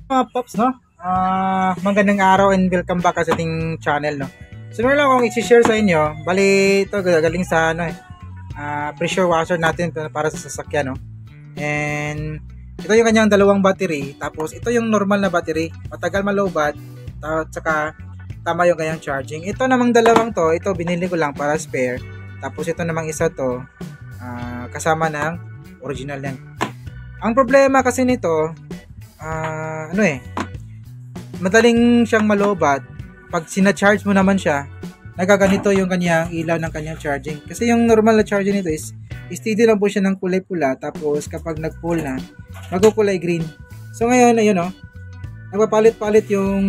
Mga Pops, no? Magandang araw and welcome back sa ating channel, no? So, meron lang akong i-share sa inyo. Bali, ito galing sa pressure washer natin para sa sasakyan, no? And ito yung kanyang dalawang battery. Tapos, ito yung normal na battery. Matagal malobat. At saka, tama yung kanyang charging. Ito namang dalawang to, ito binili ko lang para spare. Tapos, ito namang isa to, kasama ng original yan. Ang problema kasi nito, madaling siyang malobat. Pag sina-charge mo naman siya, nagaganito yung kanyang ilaw ng kanyang charging. Kasi yung normal na charging nito is steady lang po siya ng kulay pula, tapos kapag nag-full na, magkukulay green. So ngayon, ayun nagpapalit-palit yung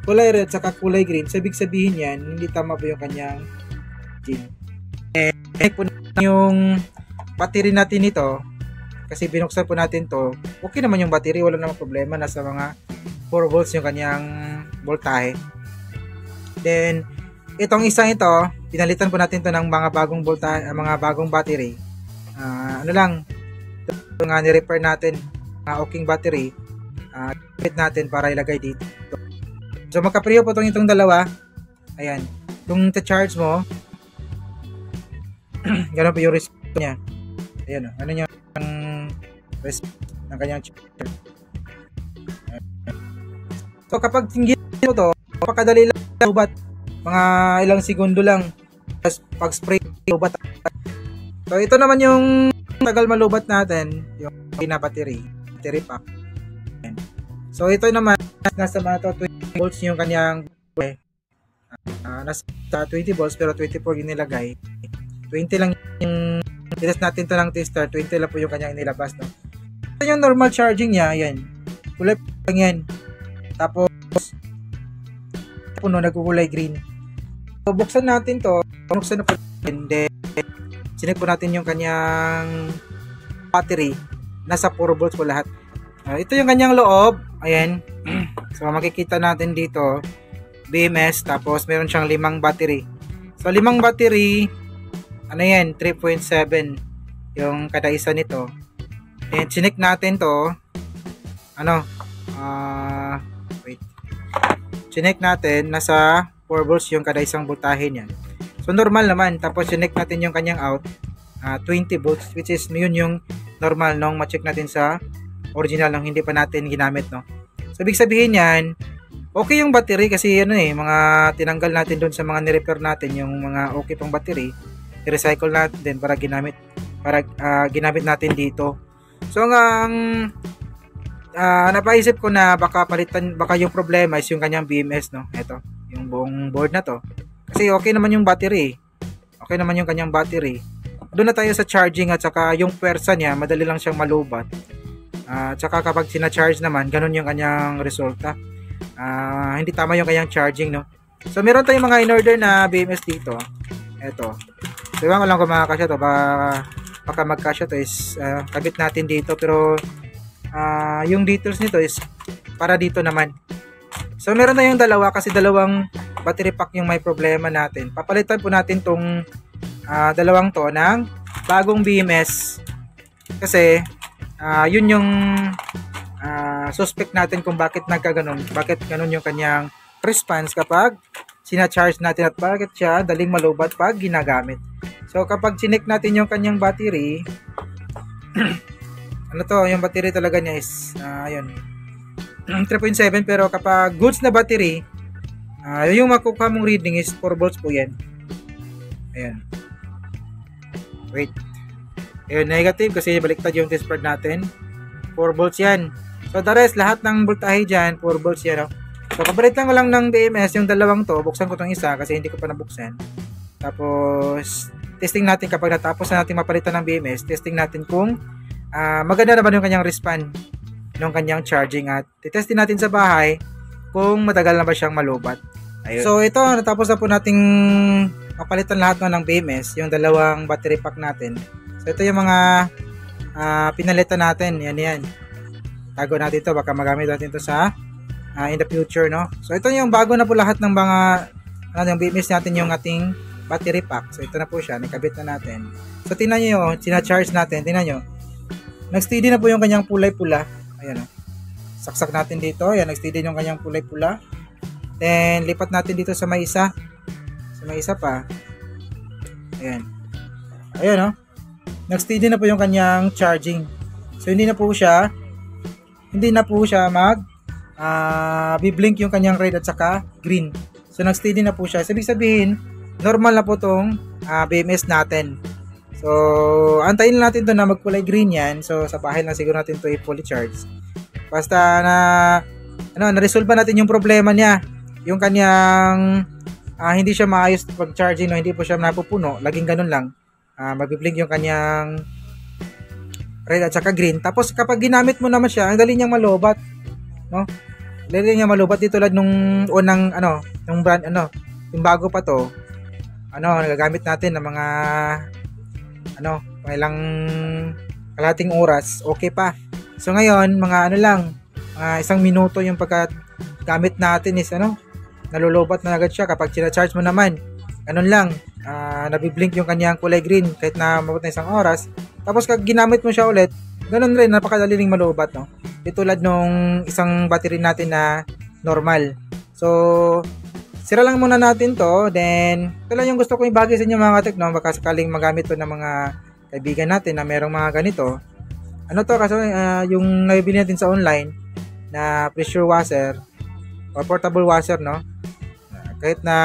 kulay red sa kulay green. So ibig sabihin yan, hindi tama po yung kanyang charging. Po yung battery natin nito, kasi binuksan po natin to, okay naman yung battery, wala namang problema, nasa mga 4 volts yung kanyang voltahe. Then itong isang ito, pinalitan po natin to ng mga bagong voltahe, mga bagong battery. Ito nga ni-repair natin, oking battery, fit natin para ilagay dito. So magkapriyo po itong dalawa. Ayan, kung ta-charge mo, gano'n po yung response niya. Ayan, ano yung response ng kanyang charger. So kapag tingin mo to, napakadali lang lubat, mga ilang segundo lang, pag spray lubat. So ito naman yung tagal malubat natin, yung battery pack. So ito naman, nasa mga 20 volts yung kanyang nasa 20 volts pero 24 ginilagay. 20 lang yung test natin to ng tester, 20 lang po yung kanyang inilabas, no? Ito yung normal charging niya, ayan. Kulay lang yan. Tapos puno, nagkukulay green. So buksan natin to, buksan na po natin, then sinek po natin yung kanyang battery, nasa 4 volts po lahat. Ito yung kanyang loob, ayan. So makikita natin dito, BMS, tapos meron siyang 5 battery. So 5 battery, ano yan, 3.7 yung kada isa nito. And sinek natin to, sinek natin, nasa 4 volts yung kada isang voltahe niyan. So normal naman. Tapos sinek natin yung kanyang out, 20 volts, which is yun yung normal nung ma-check natin sa original nung hindi pa natin ginamit, no. So ibig sabihin yan, okay yung battery kasi mga tinanggal natin doon sa mga ni-repair natin, yung mga okay pang battery, i-recycle natin para ginamit natin dito. So ang napaisip ko na baka yung problema is yung kanyang BMS, no. Ito, yung buong board na to. Kasi okay naman yung battery. Okay naman yung kanyang battery. Doon na tayo sa charging at saka yung pwersa niya, madali lang siyang malubat. At saka kapag sina-charge naman, ganun yung kanyang resulta. Hindi tama yung kanyang charging, no. So meron tayong mga in-order na BMS dito. Ito. So ko lang kung makakasya to, baka magkasya to is kabit natin dito, pero yung details nito is para dito naman. So meron tayong dalawa kasi dalawang battery pack yung may problema natin. Papalitan po natin tong dalawang to ng bagong BMS kasi yun yung suspect natin kung bakit nagkaganon, bakit ganun yung kanyang response kapag sina-charge natin at bakit siya daling malubat pag ginagamit. So kapag sinek natin yung kanyang battery, yung battery talaga niya is ayun, 3.7, pero kapag goods na battery, yung makukuha mong reading is 4 volts po yan. Ayan. Wait. Ayun, negative kasi baliktad yung test pad natin. 4 volts yan. So the rest, lahat ng voltahe dyan, 4 volts yan. So kapalitan ko lang ng BMS, yung dalawang to, buksan ko tong isa kasi hindi ko pa nabuksan. Tapos testing natin kapag natapos na natin mapalitan ng BMS, testing natin kung maganda naman yung kanyang respan ng kanyang charging, at titestin natin sa bahay kung matagal na ba siyang malubat. Ayun. So ito, natapos na po nating mapalitan lahat ng BMS, yung dalawang battery pack natin. So ito yung mga pinalitan natin, yan. Tago natin ito, baka magamit natin ito sa in the future, no. So ito yung bago na po lahat ng mga yung BMS natin, yung ating battery pack. So ito na po siya, nakabit na natin. So tingnan niyo yung sina-charge natin, tingnan niyo. Nag-steady na po yung kanyang kulay pula. Ayan, oh. saksak natin dito. Yan, nag-steady yung kanyang kulay pula. Then, lipat natin dito sa may isa. Sa may isa pa. Ayan. Ayan, oh. Nag-steady na po yung kanyang charging. So, hindi na po siya biblink yung kanyang red at saka green. So, nag-steady na po siya. So, ibig sabihin, normal na po tong BMS natin. So, antayin natin to na magkulay green yan. So, sa bahay lang siguro natin to i-fully charge. Basta na-resolve natin yung problema niya. Yung kanyang hindi siya maayos pag-charging, no? Hindi po siya napupuno. Laging ganun lang. Magbiblink yung kanyang red at saka green. Tapos, kapag ginamit mo naman siya, ang dali niyang malobat. No? Dali niyang malobat dito tulad nung unang, yung brand, yung bago pa to. Nagagamit natin ng mga ilang kalahating oras, okay pa. So ngayon, mga isang minuto yung pagkagamit natin is nalulubat na agad siya. Kapag sina-charge mo naman, ganun lang, nabiblink yung kanyang kulay green kahit na mabot na isang oras. Tapos kag ginamit mo siya ulit, ganun rin, napakadali ring malubat, no? Tulad nung isang battery natin na normal. So, sira lang muna natin to. Then, ito lang yung gusto ko ibagi sa inyo mga katek, no? Baka sakaling magamit to ng mga kaibigan natin na merong mga ganito. Kasi yung nabibili natin sa online na pressure washer or portable washer, no? Kahit na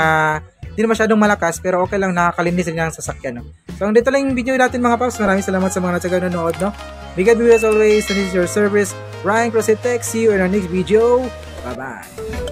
hindi na masyadong malakas, pero okay lang, nakakalinis rin ang sasakyan, no? So, dito lang yung video natin mga paps. Maraming salamat sa mga natsagang nanonood, no? Big God be as always. This is your service, Ryan Crossetech. See you in our next video. Bye-bye.